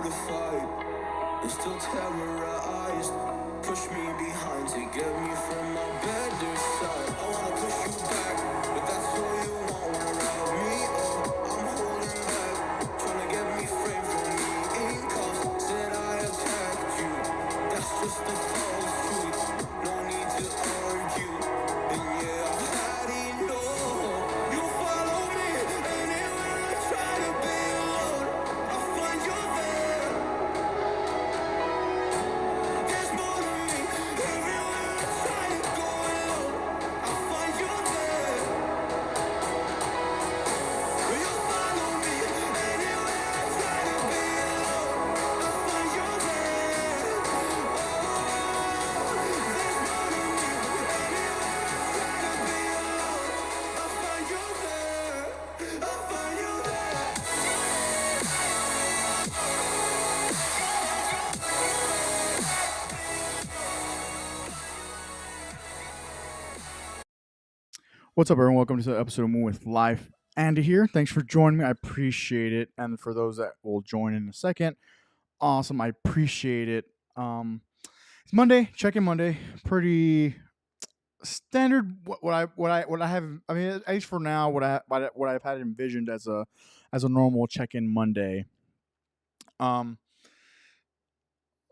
mortified and still terrorized. Push me behind to get me from my better side. I wanna push you back, but that's all you want. Wanna rob me up, I'm holding back. Tryna get me framed for me in cuffs. Said I attacked you, that's just the false truth. No need to argue, and yeah, I've had enough. You follow me anywhere I try to be alone. I find you there. There's more to me. Everywhere I try to go alone, I find you there. You follow me anywhere I try to be alone, I find you there. There's more to me. Anywhere I try to be alone, I find you there. I find you there. What's up, everyone? Welcome to the episode of Moon with Life. Andy here. Thanks for joining me. I appreciate it. And for those that will join in a second, awesome. I appreciate it. It's Monday. Check-in Monday. Pretty standard. What I have. I mean, at least for now, what I've had envisioned as a normal check-in Monday. A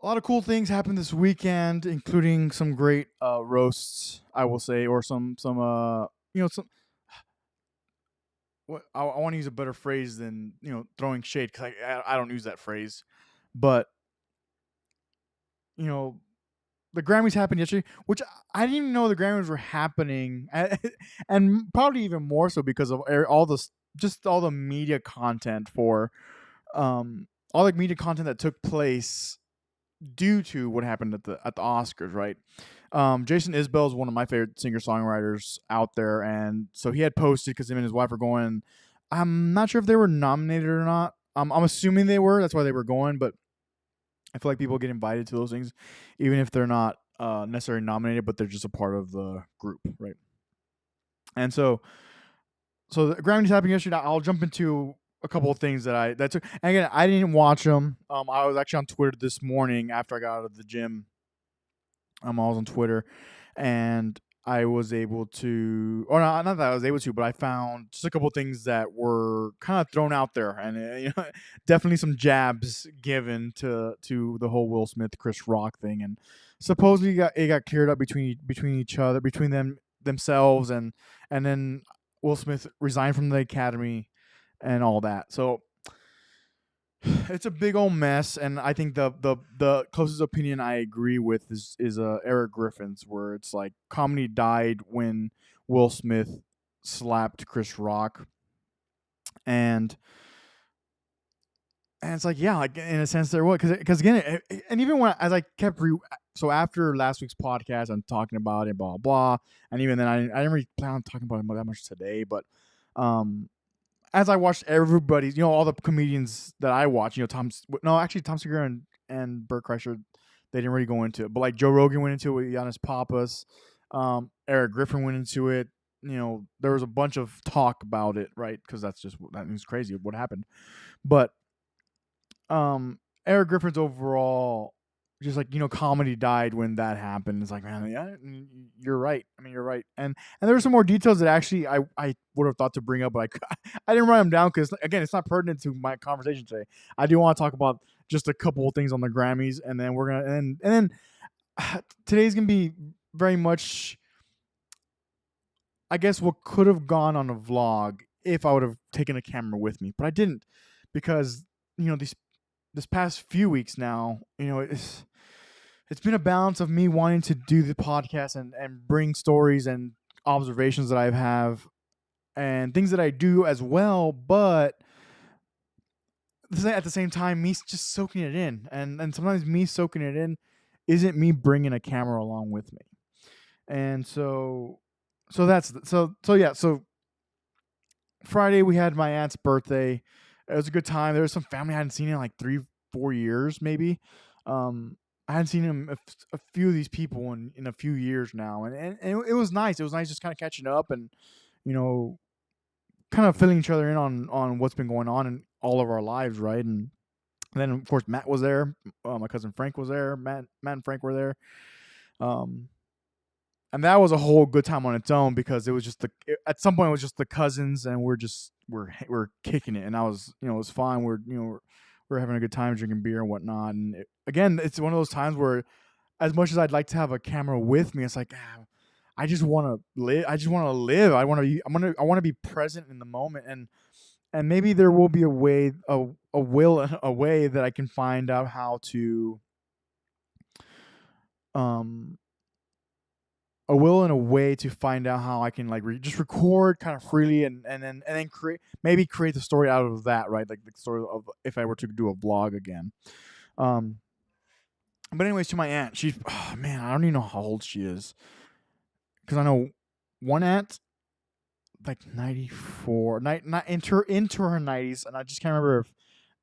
lot of cool things happened this weekend, including some great roasts, I will say, or some some. What I want to use a better phrase than throwing shade, because I don't use that phrase, but you know the Grammys happened yesterday, which I didn't even know the Grammys were happening, and probably even more so because of all the just all the media content for all the media content that took place due to what happened at the Oscars, right? Jason Isbell is one of my favorite singer-songwriters out there, and so he had posted, because him and his wife were going. I'm not sure if they were nominated or not. I'm assuming they were. That's why they were going. But I feel like people get invited to those things, even if they're not necessarily nominated, but they're just a part of the group, right? And so the Grammys happened yesterday. I'll jump into a couple of things that took. And again, I didn't watch them. I was actually on Twitter this morning after I got out of the gym. I was on Twitter, and I was able to, or not that I was able to, but I found just a couple of things that were kind of thrown out there, and definitely some jabs given to the whole Will Smith Chris Rock thing, and supposedly it got cleared up between each other, between themselves, and then Will Smith resigned from the Academy and all that. So it's a big old mess, and I think the closest opinion I agree with is Eric Griffin's, where it's like comedy died when Will Smith slapped Chris Rock, and it's like, yeah, like in a sense there was, because again, and even when as I kept so after last week's podcast, I'm talking about it, blah blah, and even then I didn't really plan on talking about it that much today, but as I watched everybody, all the comedians that I watch, Tom Segura and Bert Kreischer, they didn't really go into it. But like Joe Rogan went into it with Giannis Papas, Eric Griffin went into it. There was a bunch of talk about it, right? Because that was crazy what happened. But Eric Griffin's overall, just like, comedy died when that happened. It's like, man, yeah, you're right. I mean, you're right. And there were some more details that actually I would have thought to bring up, but I didn't write them down because, again, it's not pertinent to my conversation today. I do want to talk about just a couple of things on the Grammys, and then we're gonna and then today's gonna be very much, I guess, what could have gone on a vlog if I would have taken a camera with me, but I didn't, because this past few weeks now, it's been a balance of me wanting to do the podcast and bring stories and observations that I have and things that I do as well, but at the same time, me just soaking it in. And sometimes me soaking it in isn't me bringing a camera along with me. And so Friday we had my aunt's birthday. It was a good time. There was some family I hadn't seen in like 3-4 years, maybe. I hadn't seen a few of these people in a few years now, and it was nice. It was nice just kind of catching up and kind of filling each other in on what's been going on in all of our lives, right? And And then of course Matt was there. My cousin Frank was there. Matt and Frank were there. Um, and that was a whole good time on its own because it was just at some point it was just the cousins and we're kicking it, and I was it was fine. We're having a good time drinking beer and whatnot. And again, it's one of those times where as much as I'd like to have a camera with me, it's like I just want to live. I just want to live. I want to be present in the moment, and maybe there will be a way that I can find out how to um a will and a way to find out how I can like just record kind of freely and then create the story out of that, right? Like the story of if I were to do a vlog again. Um, but anyways, to my aunt, she's man, I don't even know how old she is because I know one aunt like 94, not into her 90s, and I just can't remember if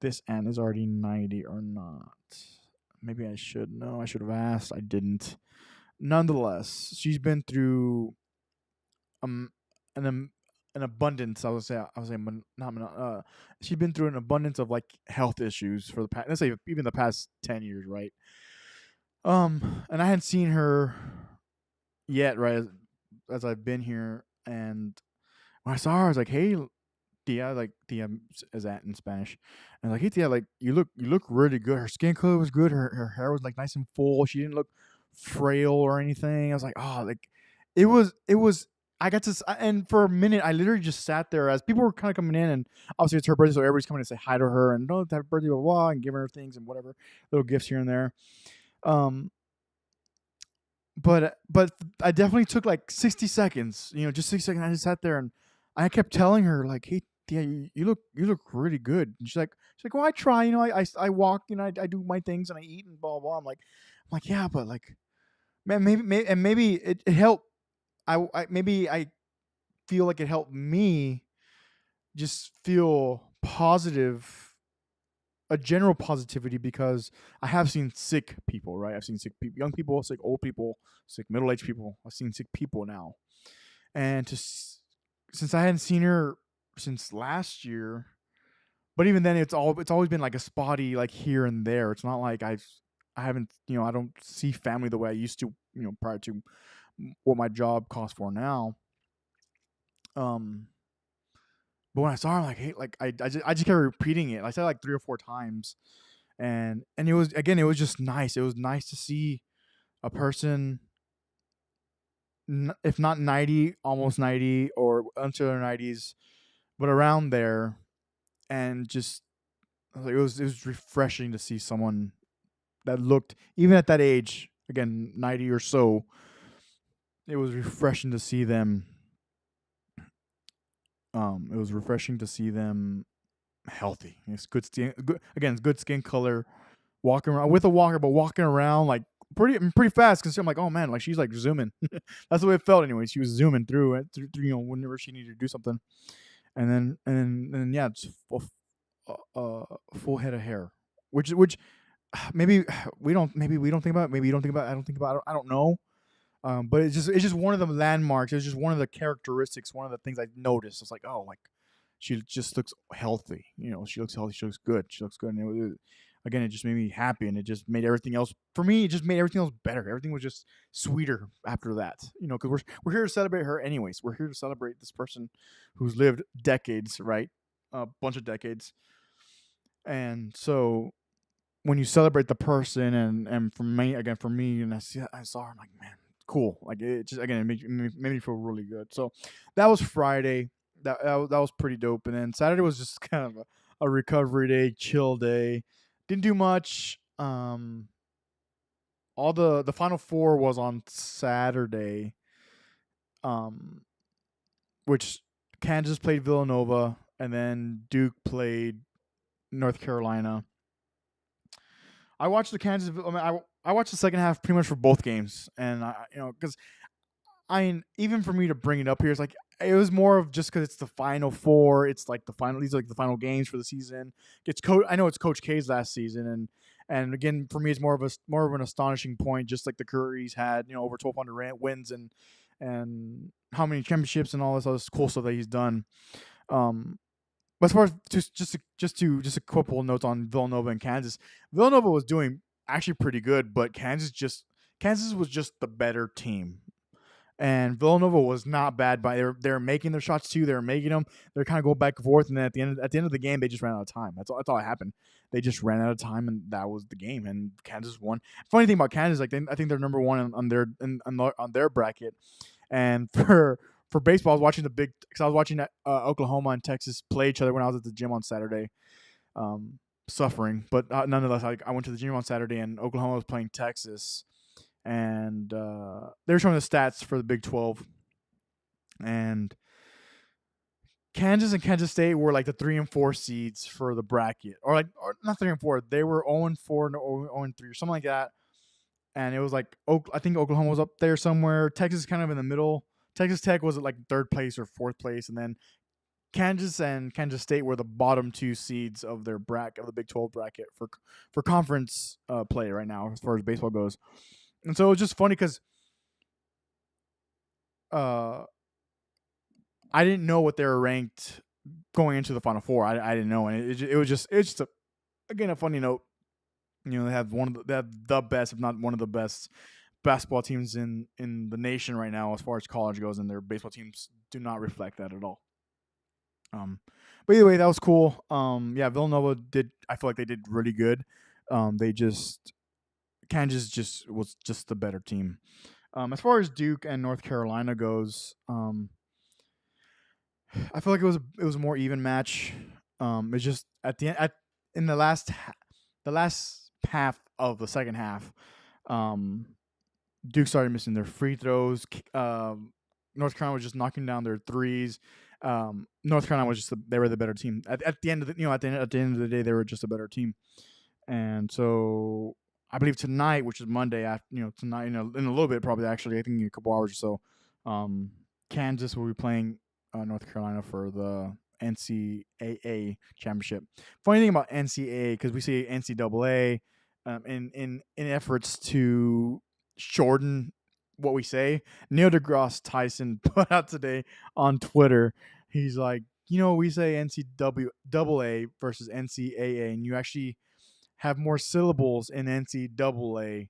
this aunt is already 90 or not. Maybe I should know. I should have asked. I didn't. Nonetheless, she's been through um an an abundance. I would say not she's been through an abundance of like health issues for the past, let's say even the past 10 years, right? And I hadn't seen her yet, right? As I've been here, and when I saw her, I was like, "Hey, Tia," like Tia is that in Spanish, and like, "Hey, Tia, like you look really good. Her skin color was good. Her hair was like nice and full. She didn't look frail or anything." I was like, "Oh, like it was." I got to, and for a minute, I literally just sat there as people were kind of coming in, and obviously it's her birthday, so everybody's coming to say hi to her and oh, happy birthday, blah, blah, blah, and giving her things and whatever, little gifts here and there. Um, but I definitely took like 60 seconds, just 60 seconds. I just sat there and I kept telling her like, "Hey, yeah, you look really good." And she's like, "Well, I try, I walk, I do my things and I eat and blah blah." I'm like, yeah, but like, man, maybe it helped. Maybe I feel like it helped me just feel positive, a general positivity, because I have seen sick people, right? I've seen sick people, young people, sick old people, sick middle aged people. I've seen sick people now, and since I hadn't seen her since last year, but even then, it's always been like a spotty, like here and there. It's not like I haven't, I don't see family the way I used to, prior to what my job costs for now. Um, but when I saw her, I'm like, hey, like I just kept repeating it. I said it like 3 or 4 times, and it was just nice. It was nice to see a person, if not 90, almost 90, or into their 90s, but around there, and just it was refreshing to see someone that looked, even at that age, again 90 or so. It was refreshing to see them. It was refreshing to see them healthy. It's good skin. Good, again, it's good skin color. Walking around with a walker, but walking around like pretty fast. Because I'm like, oh man, like she's like zooming. That's the way it felt anyway. She was zooming through it, whenever she needed to do something. And then yeah, it's full head of hair, which maybe we don't think about. Maybe you don't think about. I don't think about. I don't know. But it's just one of the landmarks. It's just one of the characteristics. One of the things I noticed. It's like, oh, like she just looks healthy. She looks healthy. She looks good. She looks good. And again, it just made me happy, and it just made everything else for me. It just made everything else better. Everything was just sweeter after that. Because we're here to celebrate her, anyways. We're here to celebrate this person who's lived decades, right? A bunch of decades, and so when you celebrate the person, and for me, and I saw her, I'm like, man, cool. Like it just, again, it made me feel really good. So that was Friday. That was pretty dope. And then Saturday was just kind of a recovery day, chill day. Didn't do much. All the final four was on Saturday. Um, which Kansas played Villanova, and then Duke played North Carolina. I watched the Kansas. I mean, I watched the second half pretty much for both games, and because I mean, even for me to bring it up here, it's like it was more of just because it's the final four. It's like the final. These are like the final games for the season. I know it's Coach K's last season, and again for me, it's more of an astonishing point. Just like the career he's had, over 1,200 wins and how many championships and all this other cool stuff that he's done. Um, But as far as just a couple notes on Villanova and Kansas. Villanova was doing actually pretty good, but Kansas was just the better team. And Villanova was not bad by they're making their shots too. They're making them. They're kind of going back and forth, and then at the end of the game, they just ran out of time. That's all that happened. They just ran out of time, and that was the game. And Kansas won. Funny thing about Kansas, like I think they're number one on their bracket. And for baseball, I was watching because I was watching Oklahoma and Texas play each other when I was at the gym on Saturday. Suffering, but nonetheless, I went to the gym on Saturday, and Oklahoma was playing Texas, and they were showing the stats for the Big 12, and Kansas and Kansas State were like the 3 and 4 seeds for the bracket, or not 3 and 4. They were 0 and 4 and 0 and 3 or something like that. And it was like I think Oklahoma was up there somewhere. Texas kind of in the middle. Texas Tech was at like third place or fourth place, and then Kansas and Kansas State were the bottom 2 seeds of their bracket of the Big 12 bracket for conference play right now as far as baseball goes. And so it was just funny because I didn't know what they were ranked going into the Final Four. I didn't know, and it was just again a funny note. You know, they have the best, if not one of the best, basketball teams in the nation right now as far as college goes, and their baseball teams do not reflect that at all. But either way, that was cool. Yeah, Villanova did. I feel like they did really good. Kansas just was just the better team. As far as Duke and North Carolina goes, I feel like it was a more even match. It's just at the end in the last half of the second half, Duke started missing their free throws. North Carolina was just knocking down their threes. North Carolina was they were the better team at the end of at the end of the day, they were just a better team. And so I believe tonight, which is Monday, tonight in a little bit, probably actually, I think in a couple hours or so, Kansas will be playing North Carolina for the NCAA championship. Funny thing about NCAA, because we say NCAA in efforts to shorten what we say. Neil deGrasse Tyson put out today on Twitter. He's like, we say NCAA versus NCAA, and you actually have more syllables in NCAA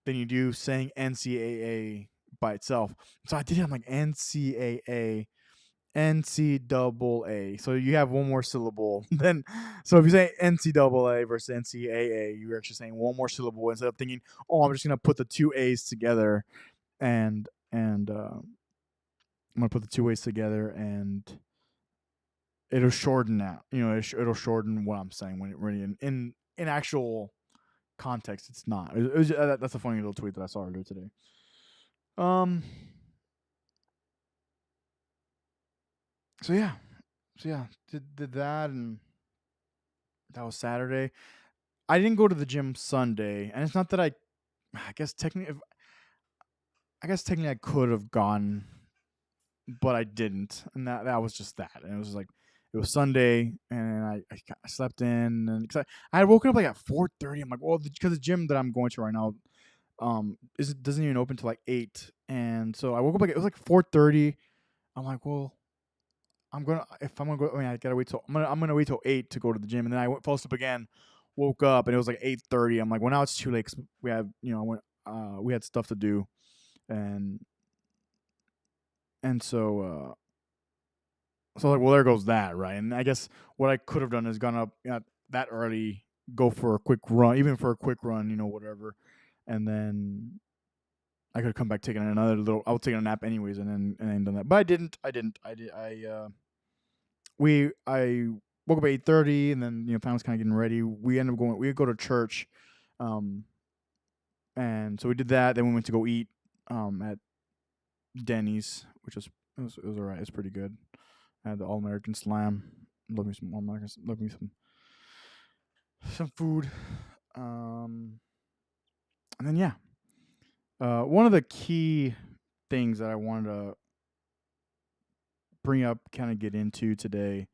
than you do saying NCAA by itself. So I did it. I'm like NCAA. NCAA. So you have one more syllable. So if you say NCAA versus NCAA, you're actually saying one more syllable instead of thinking, oh, I'm just gonna put the 2 A's together, and I'm gonna put the 2 A's together, and it'll shorten that. It'll shorten what I'm saying when it really in actual context. It's not. That's a funny little tweet that I saw earlier today. So yeah, did that, and that was Saturday. I didn't go to the gym Sunday, and it's not that I guess technically I could have gone, but I didn't, and that was just that. And it was like it was Sunday, and I slept in, and cause I had woken up like at 4:30. I'm like, well, because the gym that I'm going to right now, doesn't even open till like 8, and so I woke up like it was like 4:30. I'm like, well, I'm gonna go. I mean, I gotta wait till I'm gonna wait till 8 to go to the gym, and then I fell asleep again. Woke up and it was like 8:30. I'm like, well, now it's too late. 'Cause we have, we had stuff to do, and so like, well, there goes that, right? And I guess what I could have done is gone up that early, go for a quick run, even for a quick run, whatever, and then I could come back taking another little. I was taking a nap anyways, and then done that, but I didn't. I woke up at 8:30, and then family's kind of getting ready. We ended up going. We go to church, and so we did that. Then we went to go eat at Denny's, which was it was alright. It's pretty good. I had the All American Slam. Love me some All American. Love me some food. And then one of the key things that I wanted to bring up, kind of get into today,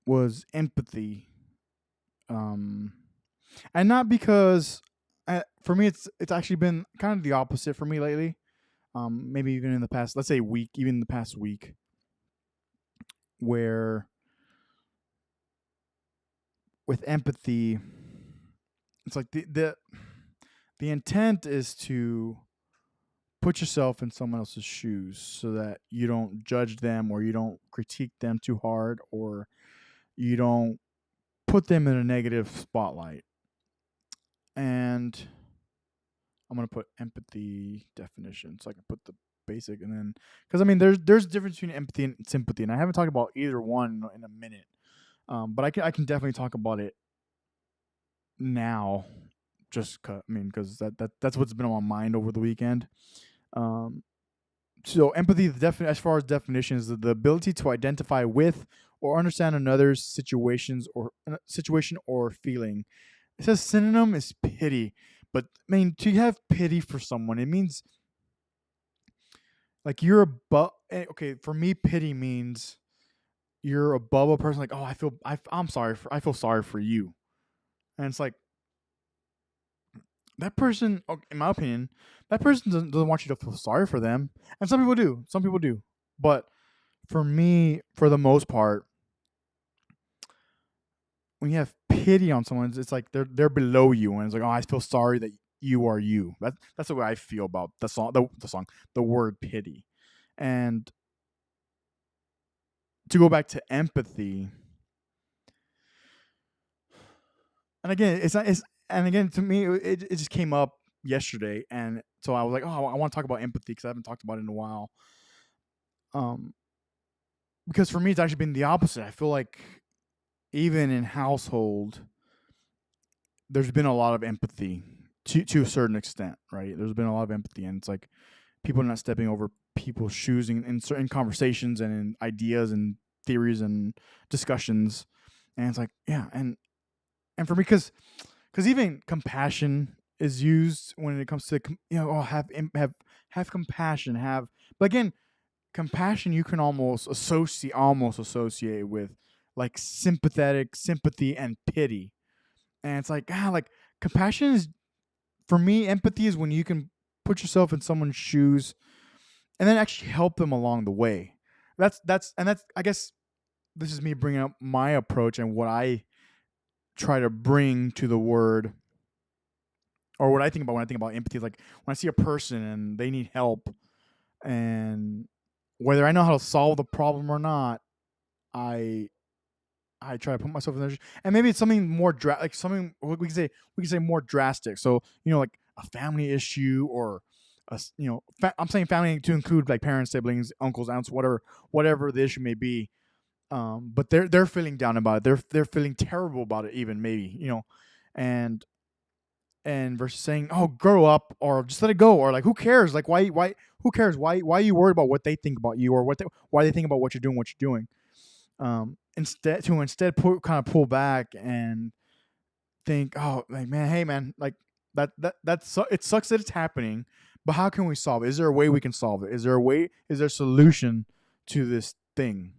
was empathy, and not because for me it's actually been kind of the opposite for me lately. Maybe even in the past, let's say week, even the past week, where with empathy, it's like the intent is to put yourself in someone else's shoes so that you don't judge them or you don't critique them too hard or you don't put them in a negative spotlight. And I'm gonna put empathy definition so I can put the basic and then because I mean there's a difference between empathy and sympathy, and I haven't talked about either one in a minute. But I can definitely talk about it now. Just because that's what's been on my mind over the weekend. Um, so empathy, as far as definition, is the ability to identify with or understand another's situation or feeling. It says synonym is pity, but I mean to have pity for someone, it means like you're above. Okay, for me, pity means you're above a person. Like, oh, I feel sorry for you, and it's like that person. In my opinion, that person doesn't want you to feel sorry for them, and some people do. Some people do, but for me, for the most part, when you have pity on someone, it's like they're below you, and it's like, oh, I feel sorry that you are you. That's the way I feel about the song. The word pity, and to go back to empathy, and again, it's not. It's and again to me, it just came up yesterday, and so I was like, oh, I want to talk about empathy because I haven't talked about it in a while. Um, because for me, it's actually been the opposite. I feel like even in household, there's been a lot of empathy to a certain extent, right? There's been a lot of empathy, and it's like people are not stepping over people's shoes in certain conversations and in ideas and theories and discussions, and it's like yeah, and for me, because even compassion is used when it comes to have compassion, but again, compassion you can almost associate with like sympathy and pity, and it's like like compassion is for me, empathy is when you can put yourself in someone's shoes and then actually help them along the way. That's I guess this is me bringing up my approach and what I try to bring to the word, or what I think about when I think about empathy. Like when I see a person and they need help, and whether I know how to solve the problem or not, I try to put myself in their shoes. And maybe it's something more like something we can say more drastic. So like a family issue or I'm saying family to include like parents, siblings, uncles, aunts, whatever the issue may be. But they're feeling down about it. They're feeling terrible about it, even maybe and versus saying, "Oh, grow up," or just let it go, or like, "Who cares? Like, why? Who cares? Why are you worried about what they think about you, or why they think about what you're doing, Instead kind of pull back and think, "Oh, like man, hey man, like it sucks that it's happening, but how can we solve it? Is there a way we can solve it? Is there a way? Is there a solution to this thing?"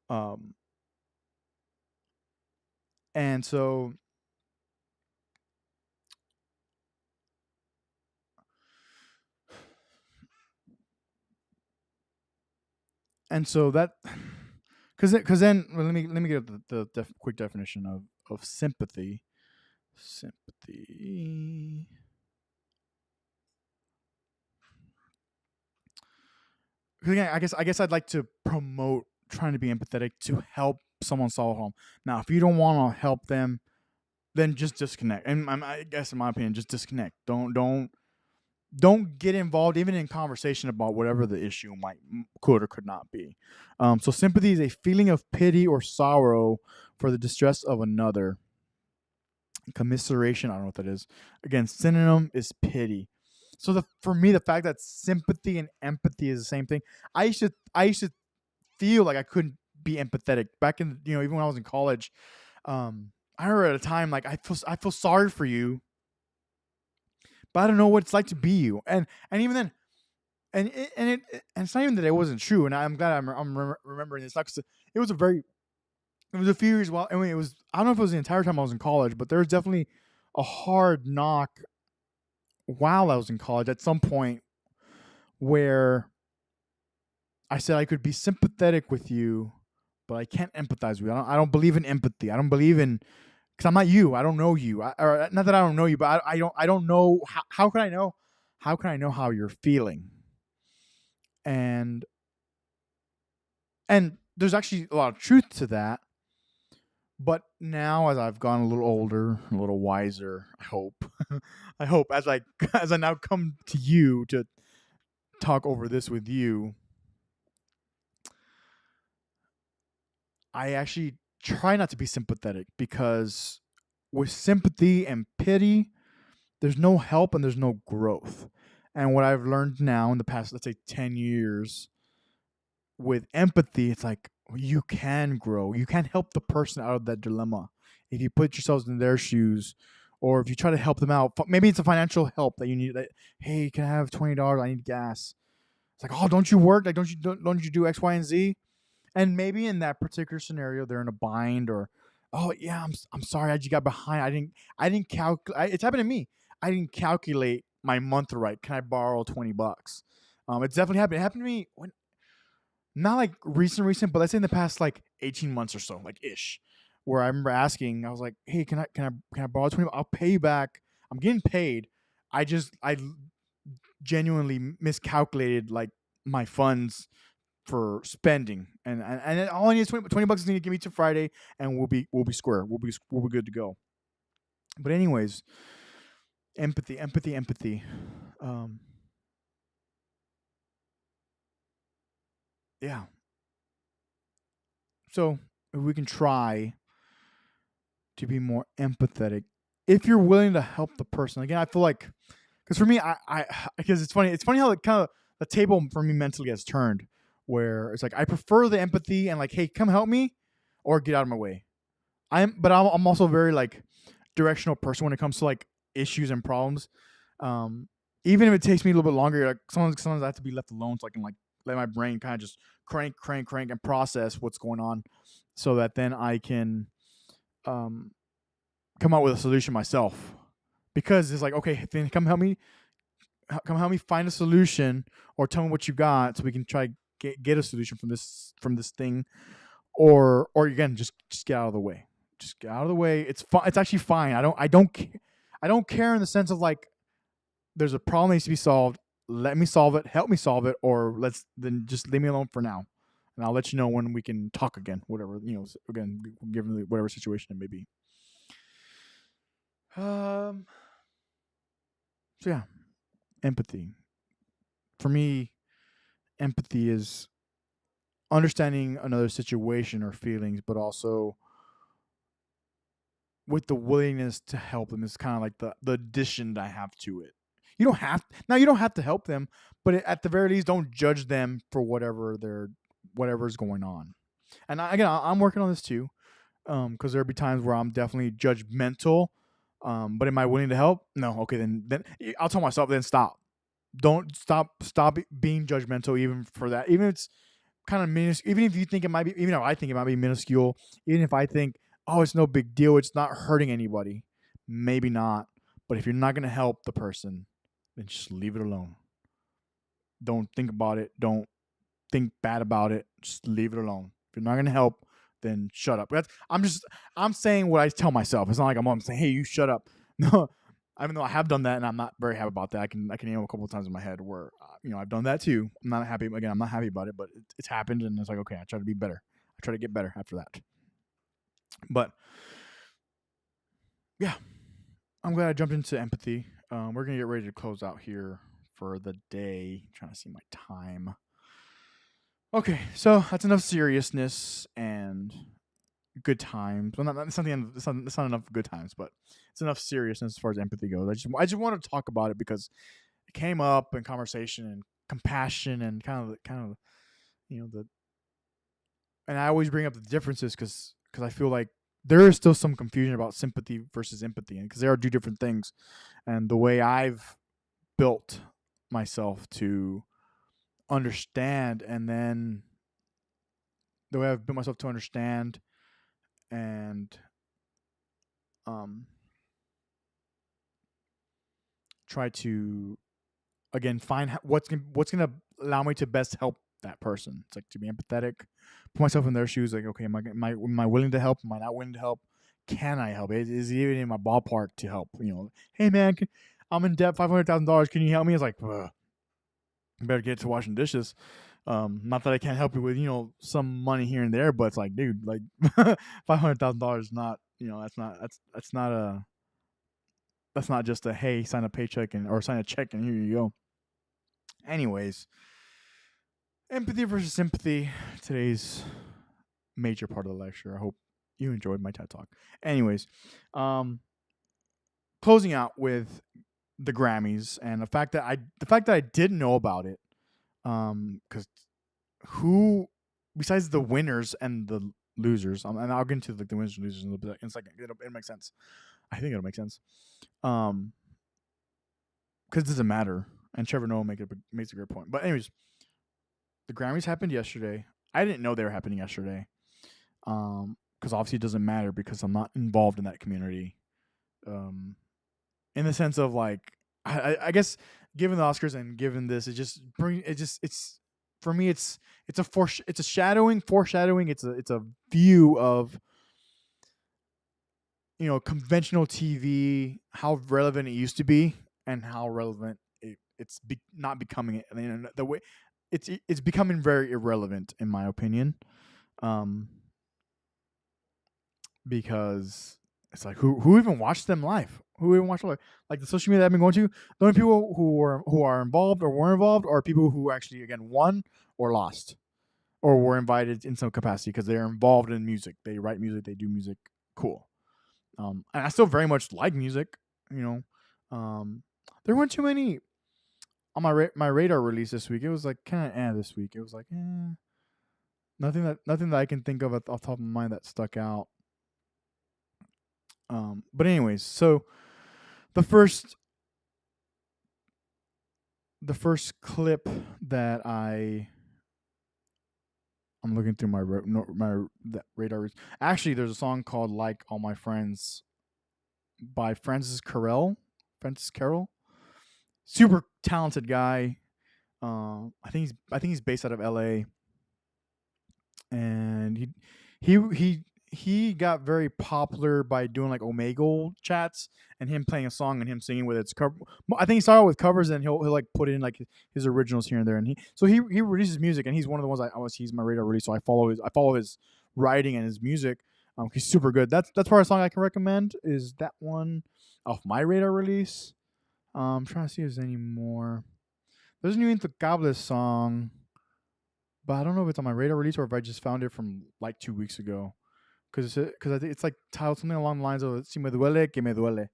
Um, and so that because then let me get the quick definition of sympathy. Sympathy. Again, I guess I'd like to promote trying to be empathetic to help someone solve a problem. Now, if you don't want to help them, then just disconnect. And I guess in my opinion, just disconnect. Don't get involved even in conversation about whatever the issue could or could not be. So sympathy is a feeling of pity or sorrow for the distress of another. Commiseration, I don't know what that is. Again, synonym is pity. So for me, the fact that sympathy and empathy is the same thing, I used to feel like I couldn't be empathetic back in even when I was in college. I remember at a time like I feel sorry for you, but I don't know what it's like to be you. And even then, and it's not even that it wasn't true. And I'm glad I'm remembering this. Not 'cause it was a few years while. I mean, I don't know if it was the entire time I was in college, but there was definitely a hard knock while I was in college at some point where I said I could be sympathetic with you, but I can't empathize with you. I don't believe in empathy. I don't believe in, because I'm not you. I don't know you. Or not that I don't know you, but I don't know how can I know how you're feeling. And there's actually a lot of truth to that. But now, as I've gone a little older, a little wiser, I hope, I hope as I now come to you to talk over this with you, I actually try not to be sympathetic, because with sympathy and pity, there's no help and there's no growth. And what I've learned now in the past, let's say 10 years, with empathy, it's like you can grow. You can help the person out of that dilemma if you put yourselves in their shoes, or if you try to help them out. Maybe it's a financial help that you need. That, hey, can I have $20? I need gas. It's like, oh, don't you work? Like, don't you do X, Y, and Z? And maybe in that particular scenario, they're in a bind, or, oh yeah, I'm sorry, I just got behind. I didn't calculate. It's happened to me. I didn't calculate my month right. Can I borrow $20? It's definitely happened. It happened to me when, not like recent, but let's say in the past like 18 months or so, like ish, where I remember asking, I was like, hey, can I borrow 20? I'll pay you back. I'm getting paid. I genuinely miscalculated like my funds for spending, and all I need is 20 bucks is need to give me to Friday, and we'll be square. We'll be good to go. But anyways, empathy. Um, yeah. So if we can try to be more empathetic, if you're willing to help the person. Again, I feel like, because for me, I because it's funny how it kind of the table for me mentally has turned, where it's like I prefer the empathy and like, hey, come help me, or get out of my way. But I'm also very like directional person when it comes to like issues and problems. Um, Even if it takes me a little bit longer, like sometimes I have to be left alone so I can like let my brain kind of just crank and process what's going on, so that then I can um come up with a solution myself. Because it's like, okay, then come help me find a solution, or tell me what you got, so we can try get a solution from this thing, or again, just get out of the way. Just get out of the way. It's fine. It's actually fine. I don't care in the sense of like, there's a problem that needs to be solved. Let me solve it. Help me solve it, or let's then just leave me alone for now, and I'll let you know when we can talk again. Whatever, again, given whatever situation it may be. Um. So yeah, empathy. For me, empathy is understanding another situation or feelings, but also with the willingness to help them is kind of like the addition that I have to it. You don't have to help them, but at the very least, don't judge them for whatever's going on. And again, I'm working on this too, because there'll be times where I'm definitely judgmental. But am I willing to help? No. Okay, then I'll tell myself, then stop. Don't stop being judgmental, even for that. Even if it's kind of minuscule. Even if you think it might be, even if I think it might be minuscule. Even if I think, oh, it's no big deal, it's not hurting anybody. Maybe not. But if you're not gonna help the person, then just leave it alone. Don't think about it. Don't think bad about it. Just leave it alone. If you're not gonna help, then shut up. I'm saying what I tell myself. It's not like I'm saying, hey, you shut up. No, even though I have done that, and I'm not very happy about that. I can name a couple of times in my head where I've done that too. I'm not happy. Again, I'm not happy about it, but it's happened, and it's like, okay, I try to be better. I try to get better after that. But yeah, I'm glad I jumped into empathy. We're gonna get ready to close out here for the day. I'm trying to see my time. Okay, so that's enough seriousness and good times. Well, not, it's not the end. It's not enough good times, but it's enough seriousness as far as empathy goes. I just want to talk about it because it came up in conversation and compassion and kind of the. And I always bring up the differences because I feel like there is still some confusion about sympathy versus empathy, and because they are two different things. And the way I've built myself to understand, and then the way I've built myself to understand and um try to again find what's gonna allow me to best help that person. It's like to be empathetic, put myself in their shoes. Like, okay, am I willing to help? Am I not willing to help? Can I help? Is it even in my ballpark to help? Hey man, I'm in debt, $500,000. Can you help me? It's like, ugh, you better get to washing dishes. Not that I can't help you with some money here and there, but it's like, dude, like $500,000 not that's not just a hey, sign a paycheck or sign a check and here you go. Anyways, empathy versus sympathy. Today's major part of the lecture. I hope you enjoyed my TED talk. Anyways, closing out with the Grammys and the fact that I didn't know about it, because who besides the winners and the losers, and I'll get into like the winners and losers in a little bit in a second. It'll make sense. I think it'll make sense. Because it doesn't matter. And Trevor Noah makes a great point. But anyways, the Grammys happened yesterday. I didn't know they were happening yesterday. Because obviously it doesn't matter because I'm not involved in that community. In the sense of like, I guess given the Oscars and given this, it's for me it's a foreshadowing. It's a view of conventional TV, how relevant it used to be, and how relevant it's not becoming it. I mean, the way it's becoming very irrelevant in my opinion, because it's like who even watched them live? Who even watched live? Like the social media I've been going to, the only people who are involved or were involved are people who actually again won or lost or were invited in some capacity because they're involved in music. They write music, they do music. Cool. And I still very much like music. There weren't too many on my radar release this week. It was like kind of this week. It was like nothing that I can think of off the top of my mind that stuck out. But anyways, so the first clip that I'm looking through my radar. Actually, there's a song called "Like All My Friends" by Francis Carroll. Super talented guy. I think he's based out of L.A. And he got very popular by doing like Omegle chats and him playing a song and him singing with its cover. I think he started with covers and he'll like put in like his originals here and there. And he releases music and he's one of the ones he's my radar release. So I follow his writing and his music. He's super good. That's probably a song I can recommend is that one off my radar release. I'm trying to see if there's any more. There's a new Intocable song, but I don't know if it's on my radar release or if I just found it from like 2 weeks ago. Because I think it's like titled something along the lines of "Si me duele, que me duele."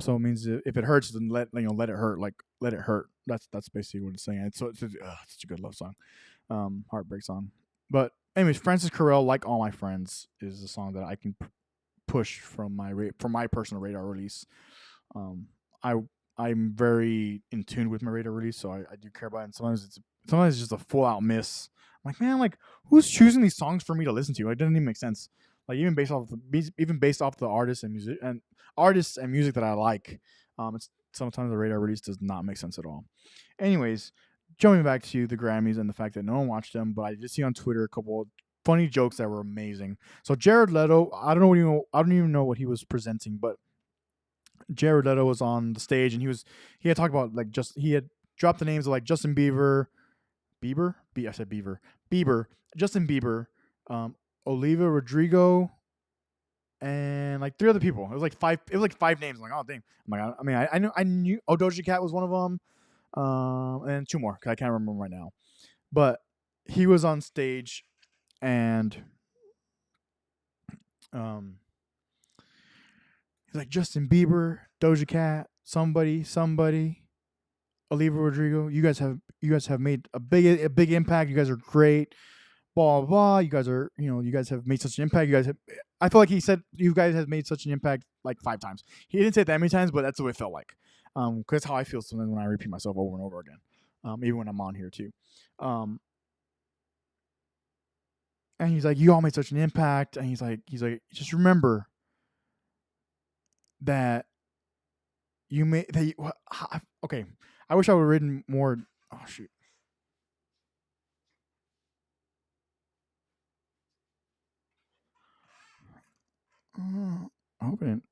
So it means if it hurts, then let it hurt. Like let it hurt. That's basically what it's saying. It's such a good love song, heartbreak song. But anyways, Francis Carell, "Like All My Friends" is the song that I can push from my personal radar release. I'm very in tune with my radar release, so I do care about it. And sometimes it's just a full out miss. I'm like, man, like who's choosing these songs for me to listen to? It doesn't even make sense. Like even based off the artists and music that I like, it's sometimes the radar release does not make sense at all. Anyways, jumping back to the Grammys and the fact that no one watched them, but I did see on Twitter a couple of funny jokes that were amazing. So Jared Leto, I don't even know what he was presenting, but Jared Leto was on the stage and he had talked about like he had dropped the names of like Justin Bieber, Justin Bieber, Olivia Rodrigo, and like 3 other people. It was like 5 names. I'm like, oh dang. I knew Doja Cat was one of them, and 2 more because I can't remember them right now. But he was on stage, and he's like Justin Bieber, Doja Cat, somebody, Olivia Rodrigo. You guys have made a big impact. You guys are great. Blah blah blah. You guys have made such an impact. I feel like he said you guys have made such an impact like 5 times. He didn't say it that many times, but that's what it felt like. Because that's how I feel sometimes when I repeat myself over and over again. Even when I'm on here too. And he's like, you all made such an impact. And he's like, just remember that you made that. Okay, I wish I would have written more. Oh shoot. I hope it didn't.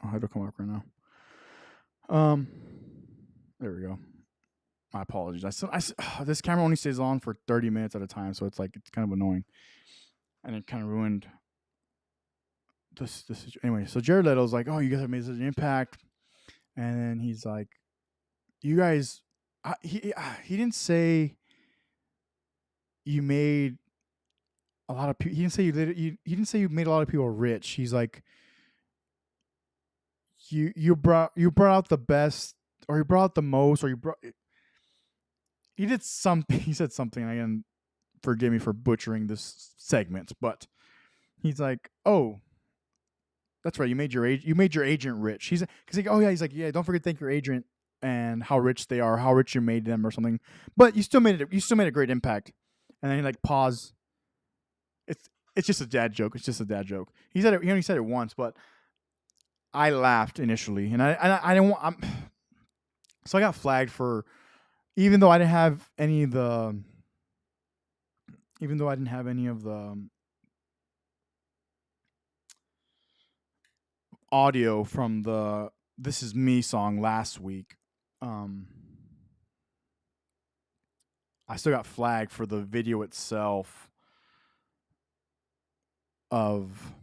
I have to come up right now. Um, there we go. My apologies. This camera only stays on for 30 minutes at a time, so it's like it's kind of annoying, and it kind of ruined this. Anyway, so Jared Leto's like, "Oh, you guys have made such an impact," and then he's like, "You guys," he didn't say you made a lot of people. He didn't say he didn't say you made a lot of people rich. He's like, you brought out the best, or you brought out the most, or you brought. He did something. He said something. Again, forgive me for butchering this segment, but he's like, "Oh, that's right. You made your agent rich." He's like, "Oh yeah." He's like, "Yeah, don't forget to thank your agent and how rich they are, how rich you made them, or something." But you still made it. You still made a great impact. And then he like pause. It's just a dad joke. It's just a dad joke. He said it. He only said it once, but I laughed initially, and I didn't want. So I got flagged for, even though I didn't have any of the, even though I didn't have any of the audio from the "This Is Me" song last week. Um, I still got flagged for the video itself of.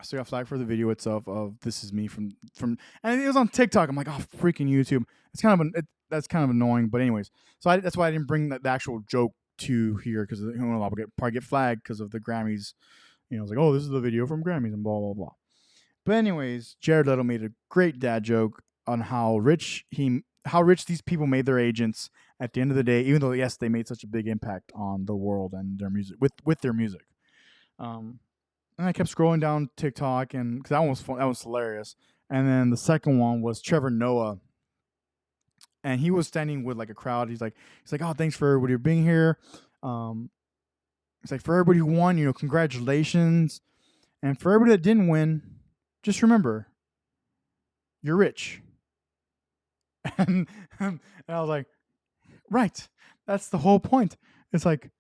I still got flagged for the video itself of "This Is Me" and it was on TikTok. I'm like, oh, freaking YouTube! It's kind of that's kind of annoying. But anyways, so that's why I didn't bring the actual joke to here, because I'll probably get flagged because of the Grammys. It's like, oh, this is the video from Grammys and blah blah blah. But anyways, Jared Leto made a great dad joke on how rich these people made their agents at the end of the day, even though yes, they made such a big impact on the world and their music with their music. Um, and I kept scrolling down TikTok, and because that one was fun, that was hilarious. And then the second one was Trevor Noah, and he was standing with like a crowd. He's like, oh, thanks for everybody being here. Um, it's like, for everybody who won, congratulations, and for everybody that didn't win, just remember, you're rich. And I was like, right, that's the whole point. It's like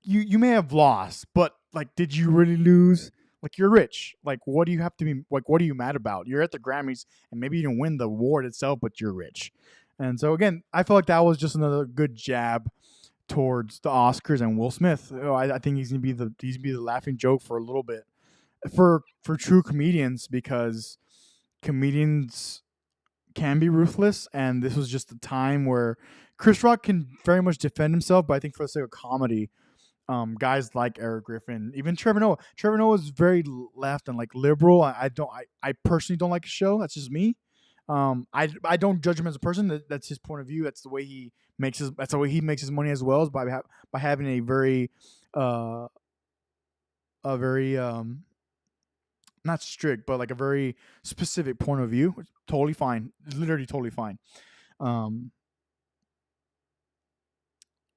you may have lost, but like, did you really lose? Like, you're rich. Like, what do you have to be like? What are you mad about? You're at the Grammys, and maybe you didn't win the award itself, but you're rich. And so again, I feel like that was just another good jab towards the Oscars and Will Smith. I think he's gonna be the laughing joke for a little bit for true comedians, because comedians can be ruthless, and this was just a time where Chris Rock can very much defend himself. But I think for the sake of comedy, guys like Eric Griffin, even Trevor Noah. Trevor Noah is very left and like liberal. I personally don't like his show. That's just me. I don't judge him as a person. That's his point of view. That's the way he makes his. That's the way he makes his money, as well as by having uh, a very not strict, but like a very specific point of view. Totally fine. Literally totally fine. Um,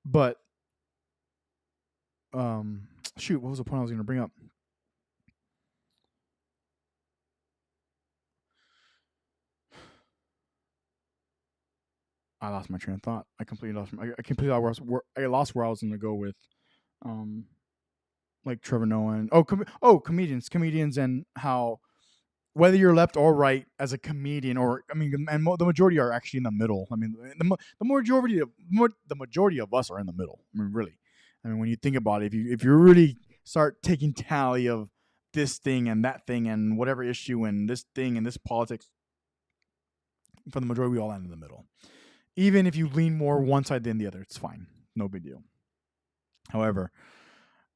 but shoot, what was the point I was going to bring up? I lost my train of thought. I completely lost where I was going to go with, um, like Trevor Noah and comedians, and how, whether you're left or right as a comedian, or I mean, and the majority are actually in the middle. I mean, the majority of us are in the middle. I mean, really. I mean, when you think about it, if you really start taking tally of this thing and that thing and whatever issue and this thing and this politics, for the majority, we all end in the middle. Even if you lean more one side than the other, it's fine. No big deal. However,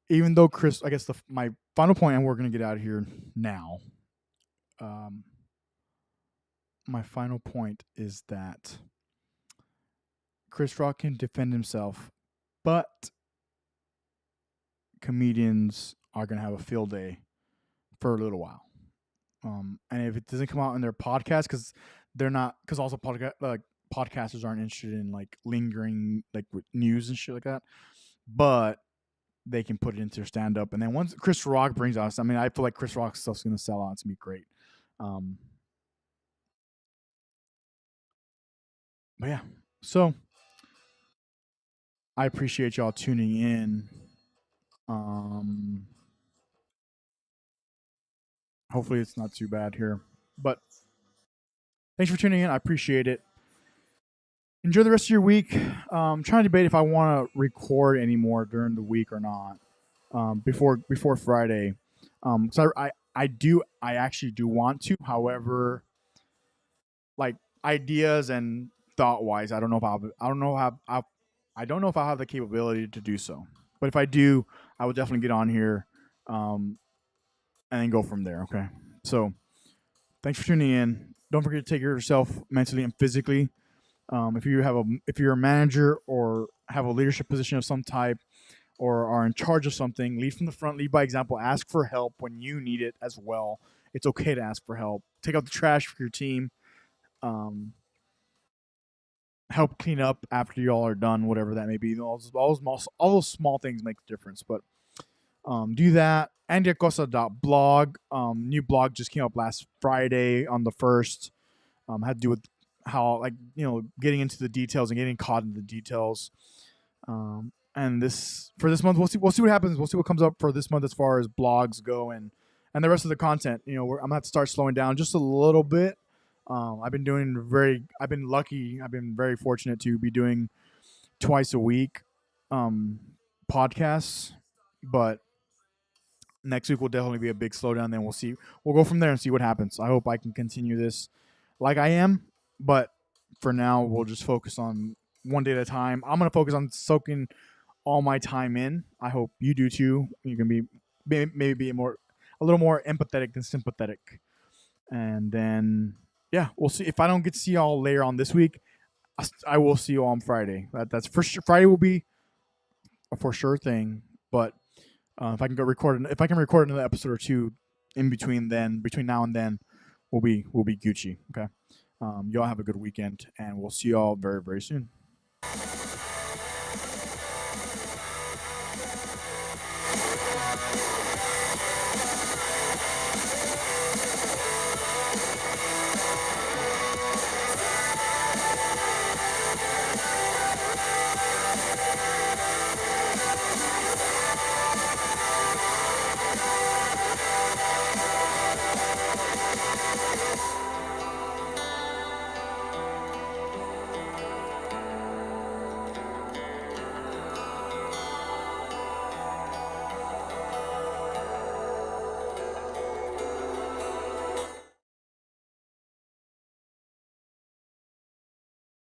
even though I guess my final point, and we're going to get out of here now. Um, my final point is that Chris Rock can defend himself, but comedians are going to have a field day for a little while. And if it doesn't come out in their podcast, because they're not, because also podcasters aren't interested in like lingering like with news and shit like that, but they can put it into their stand up. And then once Chris Rock brings us, I mean, I feel like Chris Rock's stuff's going to sell out. It's going to be great. But yeah, so I appreciate y'all tuning in. Um, Hopefully, it's not too bad here. But thanks for tuning in. I appreciate it. Enjoy the rest of your week. Trying to debate if I want to record anymore during the week or not. Before Friday, so I actually do want to. However, like ideas and thought wise, I don't know if I'll have the capability to do so. But if I do, I will definitely get on here, um, and then go from there. Okay. So thanks for tuning in. Don't forget to take care of yourself mentally and physically. If you're a manager or have a leadership position of some type, or are in charge of something, lead from the front, lead by example, ask for help when you need it as well. It's okay to ask for help. Take out the trash for your team. Um, Help clean up after y'all are done, whatever that may be. All those small things make a difference. But do that. Andreacosta.blog. New blog just came up last Friday on the 1st. Had to do with how, like, getting into the details and getting caught in the details. And for this month, we'll see what happens. We'll see what comes up for this month as far as blogs go, and the rest of the content. I'm gonna have to start slowing down just a little bit. I've been lucky. I've been very fortunate to be doing twice a week podcasts, but next week will definitely be a big slowdown. Then we'll see. We'll go from there and see what happens. I hope I can continue this like I am, but for now, we'll just focus on one day at a time. I'm gonna focus on soaking all my time in. I hope you do too. You can maybe be a little more empathetic than sympathetic, and then yeah, we'll see. If I don't get to see y'all later on this week, I will see you on Friday. That's for sure. Friday will be a for sure thing. But if I can record another episode or two in between now and then, we'll be Gucci. Okay. Y'all have a good weekend, and we'll see y'all very, very soon.